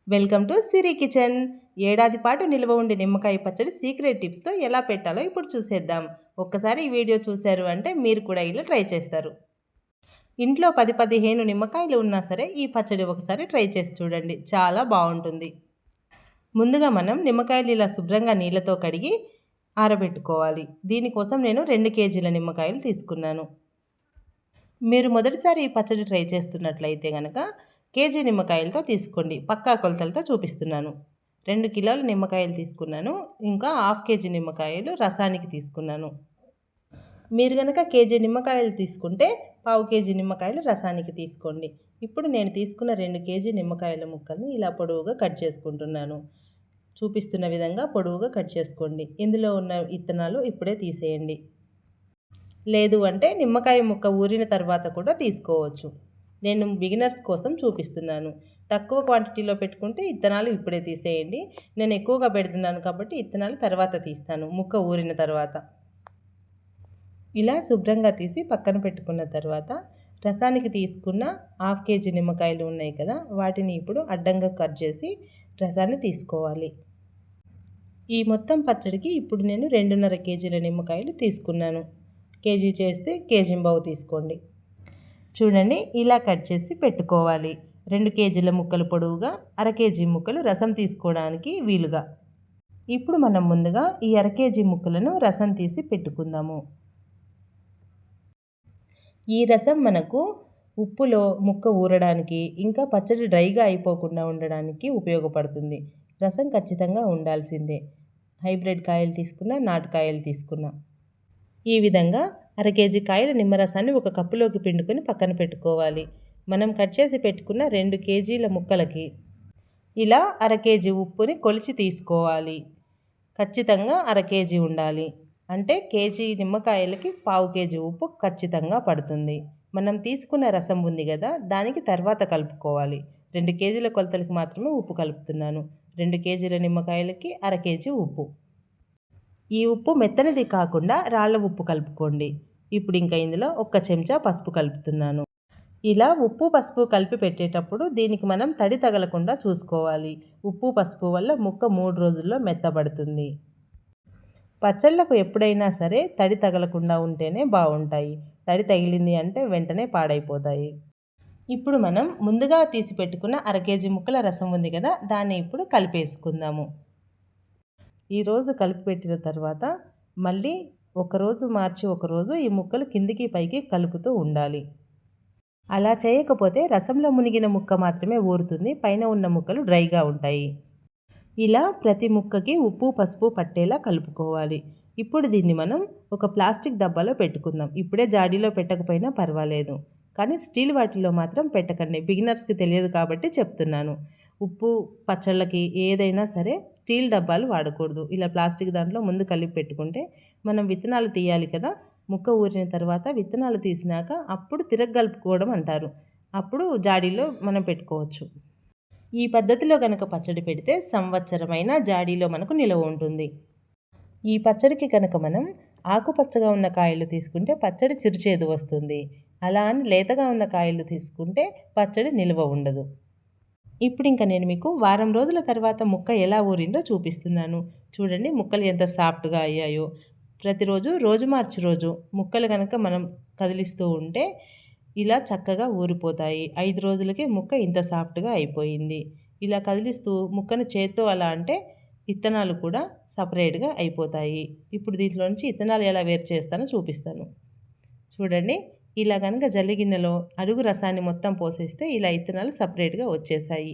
Welcome to Siri kitchen. ఏడాది పాటు నిల్వ ఉండే నిమ్మకాయ పచ్చడి సీక్రెట్ టిప్స్తో ఎలా పెట్టాలో ఇప్పుడు చూసేద్దాం. ఒక్కసారి ఈ వీడియో చూశారు అంటే మీరు కూడా ఇలా ట్రై చేస్తారు. ఇంట్లో 10-15 నిమ్మకాయలు ఉన్నా సరే ఈ పచ్చడి ఒకసారి ట్రై చేసి చూడండి, చాలా బాగుంటుంది. ముందుగా మనం నిమ్మకాయలు ఇలా శుభ్రంగా నీళ్ళతో కడిగి ఆరబెట్టుకోవాలి. దీనికోసం నేను 2 కేజీల నిమ్మకాయలు తీసుకున్నాను. మీరు మొదటిసారి ఈ పచ్చడి ట్రై చేస్తున్నట్లయితే కనుక కేజీ నిమ్మకాయలతో తీసుకోండి. పక్కా కొలతలతో చూపిస్తున్నాను. 2 కిలోల నిమ్మకాయలు తీసుకున్నాను. ఇంకా హాఫ్ కేజీ నిమ్మకాయలు రసానికి తీసుకున్నాను. మీరు కనుక కేజీ నిమ్మకాయలు తీసుకుంటే పావు కేజీ నిమ్మకాయలు రసానికి తీసుకోండి. ఇప్పుడు నేను తీసుకున్న 2 కేజీ నిమ్మకాయల ముక్కల్ని ఇలా పొడవుగా కట్ చేసుకుంటున్నాను. చూపిస్తున్న విధంగా పొడవుగా కట్ చేసుకోండి. ఇందులో ఉన్న విత్తనాలు ఇప్పుడే తీసేయండి. లేదు అంటే నిమ్మకాయ ముక్క ఊరిన తర్వాత కూడా తీసుకోవచ్చు. నేను బిగినర్స్ కోసం చూపిస్తున్నాను. తక్కువ క్వాంటిటీలో పెట్టుకుంటే ఇత్తనాలు ఇప్పుడే తీసేయండి. నేను ఎక్కువగా పెడుతున్నాను కాబట్టి ఇత్తనాలు తర్వాత తీస్తాను, ముక్క ఊరిన తర్వాత. ఇలా శుభ్రంగా తీసి పక్కన పెట్టుకున్న తర్వాత రసానికి తీసుకున్న హాఫ్ కేజీ నిమ్మకాయలు ఉన్నాయి కదా, వాటిని ఇప్పుడు అడ్డంగా కట్ చేసి రసాన్ని తీసుకోవాలి. ఈ మొత్తం పచ్చడికి ఇప్పుడు నేను 2.5 కేజీల నిమ్మకాయలు తీసుకున్నాను. కేజీ చేస్తే కేజీంబావు తీసుకోండి. చూడండి, ఇలా కట్ చేసి పెట్టుకోవాలి. 2 కేజీల ముక్కలు పొడవుగా, 1/2 కేజీ ముక్కలు రసం తీసుకోవడానికి వీలుగా. ఇప్పుడు మనం ముందుగా ఈ 1/2 కేజీ ముక్కలను రసం తీసి పెట్టుకుందాము. ఈ రసం మనకు ఉప్పులో ముక్క ఊరడానికి, ఇంకా పచ్చడి డ్రైగా అయిపోకుండా ఉండడానికి ఉపయోగపడుతుంది. రసం ఖచ్చితంగా ఉండాల్సిందే. హైబ్రిడ్ కాయలు తీసుకున్నా, నాటుకాయలు తీసుకున్నా. ఈ విధంగా 1/2 కేజీ కాయల నిమ్మరసాన్ని ఒక కప్పులోకి పిండుకొని పక్కన పెట్టుకోవాలి. మనం కట్ చేసి పెట్టుకున్న 2 కేజీల ముక్కలకి ఇలా 1/2 కేజీ ఉప్పుని కొలిచి తీసుకోవాలి. ఖచ్చితంగా 1/2 కేజీ ఉండాలి. అంటే కేజీ నిమ్మకాయలకి పావు కేజీ ఉప్పు ఖచ్చితంగా పడుతుంది. మనం తీసుకున్న రసం ఉంది కదా, దానికి తర్వాత కలుపుకోవాలి. 2 కేజీల కొలతలకి మాత్రమే ఉప్పు కలుపుతున్నాను. 2 కేజీల నిమ్మకాయలకి 1/2 కేజీ ఉప్పు. ఈ ఉప్పు మెత్తనిది కాకుండా రాళ్ళ ఉప్పు కలుపుకోండి. ఇప్పుడు ఇంకా ఇందులో 1 చెంచా పసుపు కలుపుతున్నాను. ఇలా ఉప్పు పసుపు కలిపి పెట్టేటప్పుడు దీనికి మనం తడి తగలకుండా చూసుకోవాలి. ఉప్పు పసుపు వల్ల ముక్క 3 రోజుల్లో మెత్తబడుతుంది. పచ్చళ్ళకు ఎప్పుడైనా సరే తడి తగలకుండా ఉంటేనే బాగుంటాయి. తడి తగిలింది అంటే వెంటనే పాడైపోతాయి. ఇప్పుడు మనం ముందుగా తీసి పెట్టుకున్న 1/2 కేజీ ముక్కల రసం ఉంది కదా, దాన్ని ఇప్పుడు కలిపేసుకుందాము. ఈరోజు కలిపి పెట్టిన తర్వాత మళ్ళీ ఒకరోజు మార్చి ఒకరోజు ఈ ముక్కలు కిందికి పైకి కలుపుతూ ఉండాలి. అలా చేయకపోతే రసంలో మునిగిన ముక్క మాత్రమే ఊరుతుంది, పైన ఉన్న ముక్కలు డ్రైగా ఉంటాయి. ఇలా ప్రతి ముక్కకి ఉప్పు పసుపు పట్టేలా కలుపుకోవాలి. ఇప్పుడు దీన్ని మనం ఒక ప్లాస్టిక్ డబ్బాలో పెట్టుకుందాం. ఇప్పుడే జాడీలో పెట్టకపోయినా పర్వాలేదు, కానీ స్టీల్ వాటిలో మాత్రం పెట్టకండి. బిగినర్స్కి తెలియదు కాబట్టి చెప్తున్నాను. ఉప్పు పచ్చళ్ళకి ఏదైనా సరే స్టీల్ డబ్బాలు వాడకూడదు. ఇలా ప్లాస్టిక్ దాంట్లో ముందు కలిపి పెట్టుకుంటే మనం విత్తనాలు తీయాలి కదా, ముక్క ఊరిన తర్వాత విత్తనాలు తీసినాక అప్పుడు తిరగలుపుకోవడం అంటారు. అప్పుడు జాడీలో మనం పెట్టుకోవచ్చు. ఈ పద్ధతిలో కనుక పచ్చడి పెడితే సంవత్సరమైన జాడీలో మనకు నిలవ ఉంటుంది. ఈ పచ్చడికి కనుక మనం ఆకుపచ్చగా ఉన్న కాయలు తీసుకుంటే పచ్చడి చిరుచేదు వస్తుంది. అలా అని లేతగా ఉన్న కాయలు తీసుకుంటే పచ్చడి నిల్వ ఉండదు. ఇప్పుడు ఇంకా నేను మీకు వారం రోజుల తర్వాత ముక్క ఎలా ఊరిందో చూపిస్తున్నాను. చూడండి, ముక్కలు ఎంత సాఫ్ట్గా అయ్యాయో. ప్రతిరోజు రోజు మార్చి రోజు ముక్కలు కనుక మనం కదిలిస్తూ ఉంటే ఇలా చక్కగా ఊరిపోతాయి. 5 రోజులకే ముక్క ఇంత సాఫ్ట్గా అయిపోయింది. ఇలా కదిలిస్తూ ముక్కను చేత్తో అలా అంటే విత్తనాలు కూడా సపరేట్గా అయిపోతాయి. ఇప్పుడు దీంట్లో నుంచి విత్తనాలు ఎలా వేరు చేస్తానో చూపిస్తాను. చూడండి, ఇలా కనుక జల్లిగిన్నెలో అడుగు రసాన్ని మొత్తం పోసేస్తే ఇలా విత్తనాలు సపరేట్గా వచ్చేసాయి.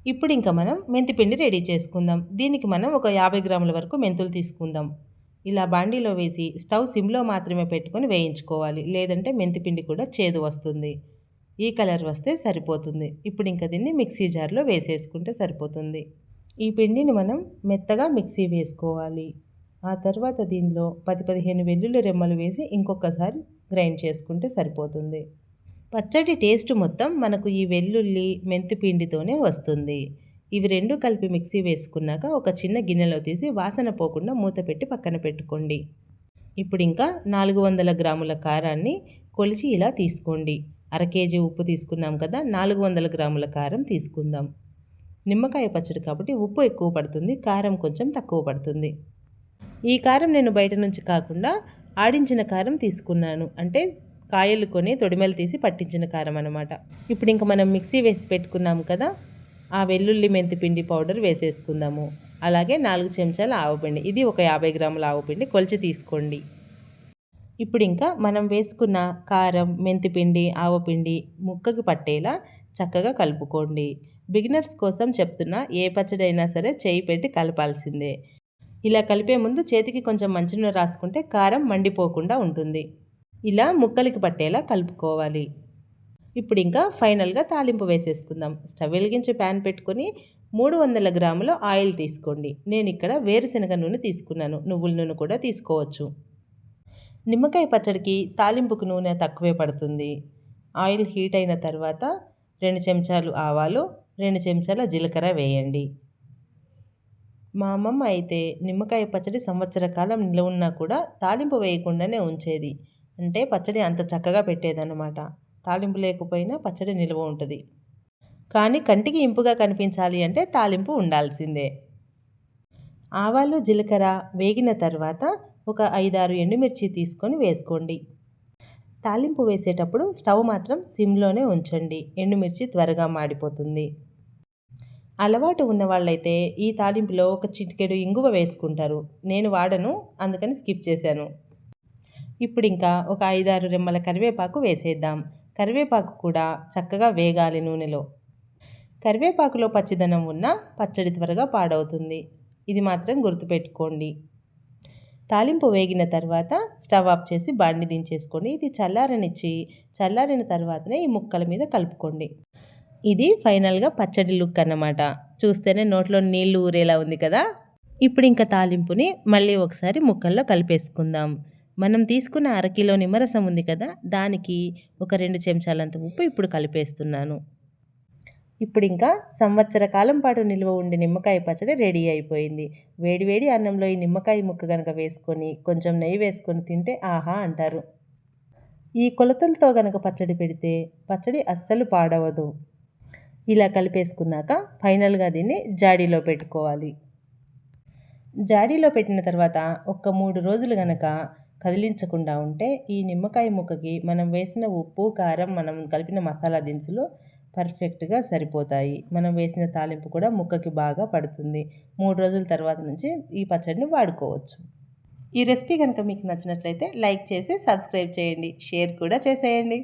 ఇప్పుడు ఇంకా మనం మెంతిపిండి రెడీ చేసుకుందాం. దీనికి మనం ఒక 50 గ్రాముల వరకు మెంతులు తీసుకుందాం. ఇలా బాండీలో వేసి స్టవ్ సిమ్లో మాత్రమే పెట్టుకొని వేయించుకోవాలి, లేదంటే మెంతిపిండి కూడా చేదు వస్తుంది. ఈ కలర్ వస్తే సరిపోతుంది. ఇప్పుడు ఇంకా దీన్ని మిక్సీ జార్లో వేసేసుకుంటే సరిపోతుంది. ఈ పిండిని మనం మెత్తగా మిక్సీ వేసుకోవాలి. ఆ తర్వాత దీనిలో 10-15 వెల్లుల్లి రెమ్మలు వేసి ఇంకొకసారి గ్రైండ్ చేసుకుంటే సరిపోతుంది. పచ్చడి టేస్ట్ మొత్తం మనకు ఈ వెల్లుల్లి మెంతిపిండితోనే వస్తుంది. ఇవి రెండు కలిపి మిక్సీ వేసుకున్నాక ఒక చిన్న గిన్నెలో తీసి వాసన పోకుండా మూత పెట్టి పక్కన పెట్టుకోండి. ఇప్పుడు ఇంకా 400 గ్రాముల కారాన్ని కొలిచి ఇలా తీసుకోండి. 1/2 కేజీ ఉప్పు తీసుకున్నాం కదా, 400 గ్రాముల కారం తీసుకుందాం. నిమ్మకాయ పచ్చడి కాబట్టి ఉప్పు ఎక్కువ పడుతుంది, కారం కొంచెం తక్కువ పడుతుంది. ఈ కారం నేను బయట నుంచి కాకుండా ఆడించిన కారం తీసుకున్నాను, అంటే కాయలు కొని తొడిమెలు తీసి పట్టించిన కారం అనమాట. ఇప్పుడు ఇంకా మనం మిక్సీ వేసి పెట్టుకున్నాము కదా, ఆ వెల్లుల్లి మెంతి పిండి పౌడర్ వేసేసుకుందాము. అలాగే 4 చెంచాల ఆవపిండి, ఇది ఒక 50 గ్రాముల ఆవపిండి కొలిచి తీసుకోండి. ఇప్పుడు ఇంకా మనం వేసుకున్న కారం, మెంతిపిండి, ఆవపిండి ముక్కకి పట్టేలా చక్కగా కలుపుకోండి. బిగినర్స్ కోసం చెప్తున్నా, ఏ పచ్చడి అయినా సరే చేయి పెట్టి కలపాల్సిందే. ఇలా కలిపే ముందు చేతికి కొంచెం మంచినూనె రాసుకుంటే కారం మండిపోకుండా ఉంటుంది. ఇలా ముక్కలకి పట్టేలా కలుపుకోవాలి. ఇప్పుడు ఇంకా ఫైనల్గా తాలింపు వేసేసుకుందాం. స్టవ్ వెలిగించి ప్యాన్ పెట్టుకొని 300 గ్రాముల ఆయిల్ తీసుకోండి. నేను ఇక్కడ వేరుశనగ నూనె తీసుకున్నాను, నువ్వుల నూనె కూడా తీసుకోవచ్చు. నిమ్మకాయ పచ్చడికి తాలింపుకు నూనె తక్కువే పడుతుంది. ఆయిల్ హీట్ అయిన తర్వాత 2 చెంచాలు ఆవాలు, 2 చెంచాల జీలకర్ర వేయండి. మా అమ్మమ్మ అయితే నిమ్మకాయ పచ్చడి సంవత్సర కాలం నిల్వ ఉన్నా కూడా తాలింపు వేయకుండానే ఉంచేది. అంటే పచ్చడి అంత చక్కగా పెట్టేదన్నమాట. తాలింపు లేకపోయినా పచ్చడి నిల్వ ఉంటుంది. కానీ కంటికి ఇంపుగా కనిపించాలి అంటే తాలింపు ఉండాల్సిందే. ఆవాలు, జీలకర్ర వేగిన తర్వాత ఒక 5-6 ఎండుమిర్చి తీసుకొని వేసుకోండి. తాలింపు వేసేటప్పుడు స్టవ్ మాత్రం సిమ్లోనే ఉంచండి, ఎండుమిర్చి త్వరగా మాడిపోతుంది. అలవాటు ఉన్న వాళ్ళైతే ఈ తాలింపులో ఒక చిటికెడు ఇంగువ వేసుకుంటారు. నేను వాడను, అందుకని స్కిప్ చేశాను. ఇప్పుడు ఇంకా ఒక 5-6 రెమ్మల కరివేపాకు వేసేద్దాం. కరివేపాకు కూడా చక్కగా వేగాలి నూనెలో. కరివేపాకులో పచ్చిదనం ఉన్నా పచ్చడి త్వరగా పాడవుతుంది, ఇది మాత్రం గుర్తుపెట్టుకోండి. తాలింపు వేగిన తర్వాత స్టవ్ ఆఫ్ చేసి బాండి దించేసుకోండి. ఇది చల్లారిన తర్వాతనే ఈ ముక్కల మీద కలుపుకోండి. ఇది ఫైనల్గా పచ్చడి లుక్ అన్నమాట. చూస్తేనే నోట్లో నీళ్లు ఊరేలా ఉంది కదా. ఇప్పుడు ఇంకా తాలింపుని మళ్ళీ ఒకసారి ముక్కల్లో కలిపేసుకుందాం. మనం తీసుకున్న అరకిలో నిమ్మరసం ఉంది కదా, దానికి ఒక 2 చెంచాలంత ఉప్పు ఇప్పుడు కలిపేస్తున్నాను. ఇప్పుడు ఇంకా సంవత్సర కాలం పాటు నిల్వ ఉండే నిమ్మకాయ పచ్చడి రెడీ అయిపోయింది. వేడివేడి అన్నంలో ఈ నిమ్మకాయ ముక్క కనుక వేసుకొని కొంచెం నెయ్యి వేసుకొని తింటే ఆహా అంటారు. ఈ కొలతలతో కనుక పచ్చడి పెడితే పచ్చడి అస్సలు పాడవదు. ఇలా కలిపేసుకున్నాక ఫైనల్గా దీన్ని జాడీలో పెట్టుకోవాలి. జాడీలో పెట్టిన తర్వాత ఒక 3 రోజులు కనుక కదిలించకుండా ఉంటే ఈ నిమ్మకాయ ముక్కకి మనం వేసిన ఉప్పు, కారం, మనం కలిపిన మసాలా దినుసులు పర్ఫెక్ట్గా సరిపోతాయి. మనం వేసిన తాలింపు కూడా ముక్కకి బాగా పడుతుంది. 3 రోజుల తర్వాత నుంచి ఈ పచ్చడిని వాడుకోవచ్చు. ఈ రెసిపీ కనుక మీకు నచ్చినట్లయితే లైక్ చేసి సబ్స్క్రైబ్ చేయండి, షేర్ కూడా చేసేయండి.